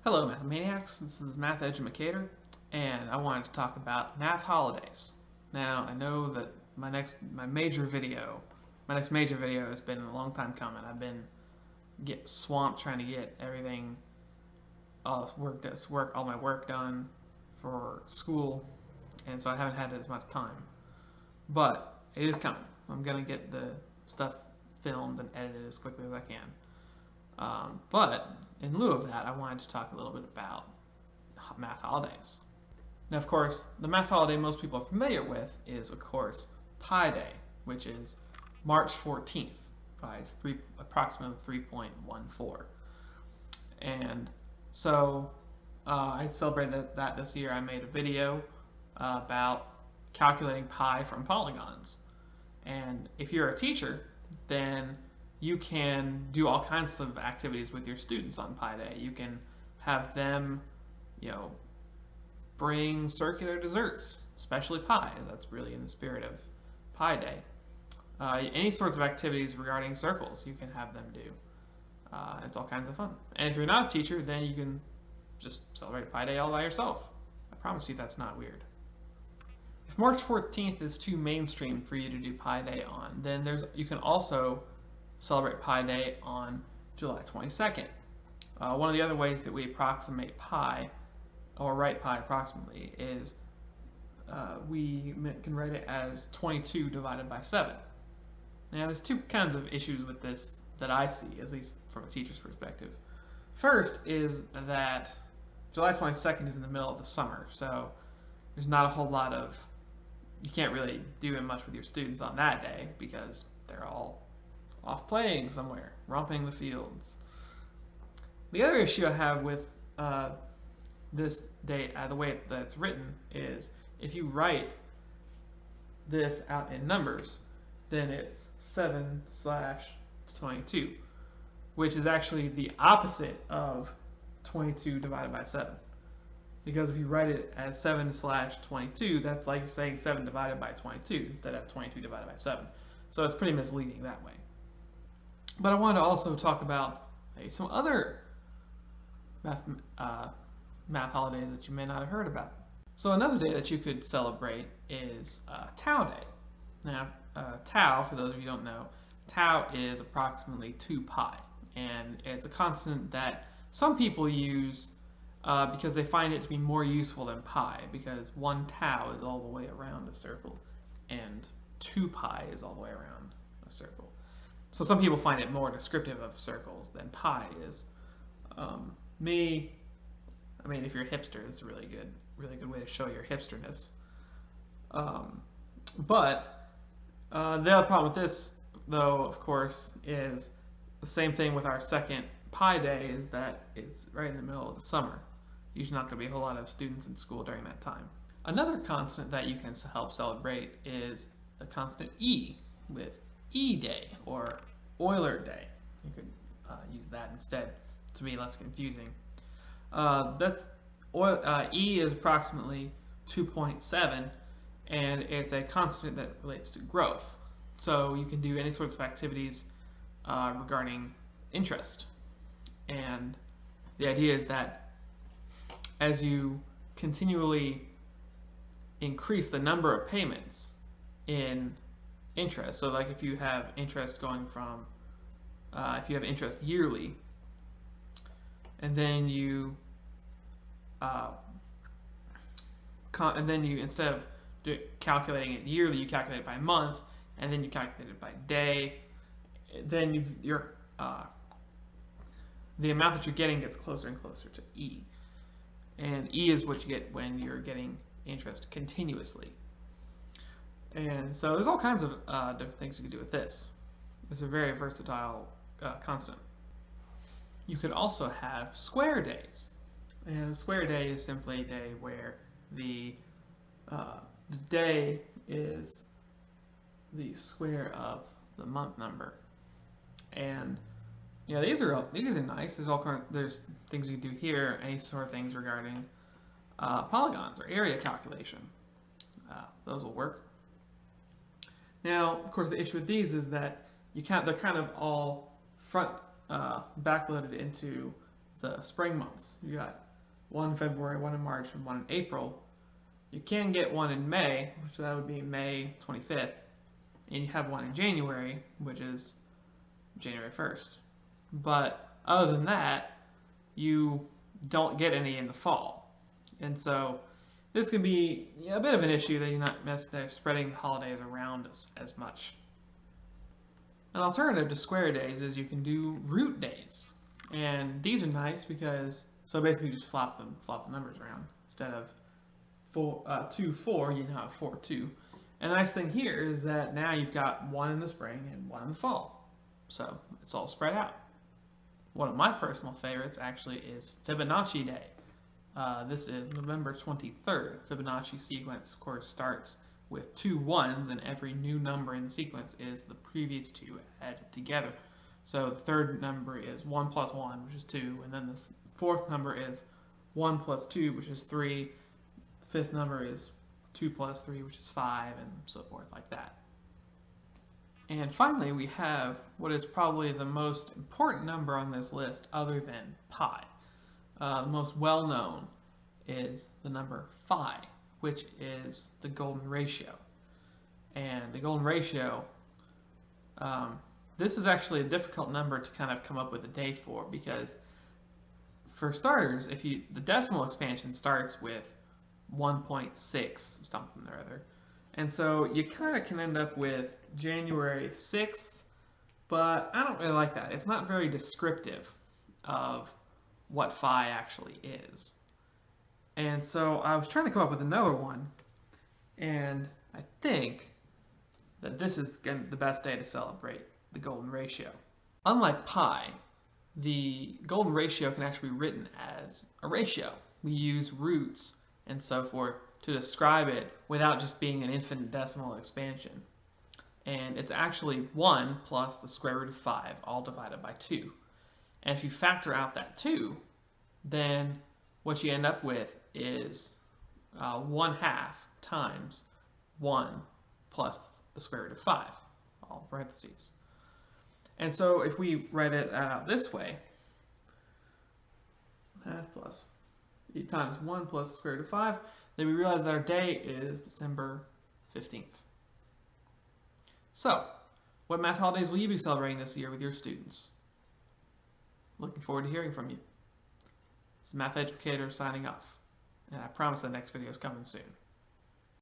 Hello, Mathemaniacs. This is Math Edumacator, and I wanted to talk about math holidays. Now, I know that my next major video has been a long time coming. I've been get swamped trying to get everything, all my work done for school, and so I haven't had as much time. But it is coming. I'm gonna get the stuff filmed and edited as quickly as I can. But in lieu of that, I wanted to talk a little bit about math holidays. Now, of course, the math holiday most people are familiar with is, of course, Pi Day, which is March 14th by approximately 3.14. And so I celebrated that this year. I made a video about calculating pi from polygons. And if you're a teacher, then you can do all kinds of activities with your students on Pi Day. You can have them, you know, bring circular desserts, especially pies. That's really in the spirit of Pi Day. Any sorts of activities regarding circles, you can have them do. It's all kinds of fun. And if you're not a teacher, then you can just celebrate Pi Day all by yourself. I promise you that's not weird. If March 14th is too mainstream for you to do Pi Day on, then you can also celebrate Pi Day on July 22nd. One of the other ways that we approximate pi, or write pi approximately, is we can write it as 22 divided by 7. Now, there's two kinds of issues with this that I see, at least from a teacher's perspective. First is that July 22nd is in the middle of the summer, so there's not a whole lot of, you can't really do much with your students on that day because they're all off playing somewhere, romping the fields. The other issue I have with this date, the way that it's written, is if you write this out in numbers, then it's 7/22, which is actually the opposite of 22 divided by 7. Because if you write it as 7/22, that's like you're saying 7 divided by 22 instead of 22 divided by 7. So it's pretty misleading that way. But I wanted to also talk about some other math holidays that you may not have heard about. So another day that you could celebrate is Tau Day. Now, tau, for those of you who don't know, tau is approximately 2 pi, and it's a constant that some people use because they find it to be more useful than pi, because 1 tau is all the way around a circle, and 2 pi is all the way around a circle. So some people find it more descriptive of circles than pi is. I mean, if you're a hipster, it's a really good way to show your hipsterness. But the other problem with this, though, of course, is the same thing with our second Pi Day, is that it's right in the middle of the summer. Usually not going to be a whole lot of students in school during that time. Another constant that you can help celebrate is the constant E, with E Day or Euler Day. You could use that instead to be less confusing. E is approximately 2.7, and it's a constant that relates to growth. So you can do any sorts of activities regarding interest. And the idea is that as you continually increase the number of payments in interest, so like if you have interest going from, if you have interest yearly, and then you instead of calculating it yearly, you calculate it by month, and then you calculate it by day. Then the amount that you're getting gets closer and closer to E, and E is what you get when you're getting interest continuously. And so there's all kinds of different things you can do with this. It's a very versatile constant. You could also have square days. And a square day is simply a day where the day is the square of the month number. And these are nice. There's things you can do here. Any sort of things regarding polygons or area calculation. Those will work. Now, of course, the issue with these is that they're kind of all backloaded into the spring months. You got one in February, one in March, and one in April. You can get one in May, which that would be May 25th, and you have one in January, which is January 1st. But other than that, you don't get any in the fall. And so this can be a bit of an issue that you're not necessarily spreading the holidays around as much. An alternative to square days is you can do root days. And these are nice because, so basically you just flop the numbers around. Instead of 2, 4, you now have 4, 2. And the nice thing here is that now you've got one in the spring and one in the fall. So it's all spread out. One of my personal favorites actually is Fibonacci Day. This is November 23rd. Fibonacci sequence, of course, starts with 2 1s, and every new number in the sequence is the previous 2 added together. So the third number is 1 plus 1, which is 2, and then the fourth number is 1 plus 2, which is 3. The fifth number is 2 plus 3, which is 5, and so forth like that. And finally, we have what is probably the most important number on this list other than pi. The most well-known is the number phi, which is the golden ratio. And the golden ratio, this is actually a difficult number to kind of come up with a day for, because for starters, the decimal expansion starts with 1.6 something or other. And so you kind of can end up with January 6th, but I don't really like that. It's not very descriptive of what phi actually is. And so I was trying to come up with another one, and I think that this is the best day to celebrate the golden ratio. Unlike pi, the golden ratio can actually be written as a ratio. We use roots and so forth to describe it without just being an infinite decimal expansion. And it's actually 1 plus the square root of 5, all divided by 2. And if you factor out that 2, then what you end up with is 1/2 times 1 plus the square root of 5, all parentheses. And so if we write it out this way, 1/2 plus times 1 plus the square root of 5, then we realize that our day is December 15th. So, what math holidays will you be celebrating this year with your students? Looking forward to hearing from you. This is Math Educator signing off, and I promise the next video is coming soon.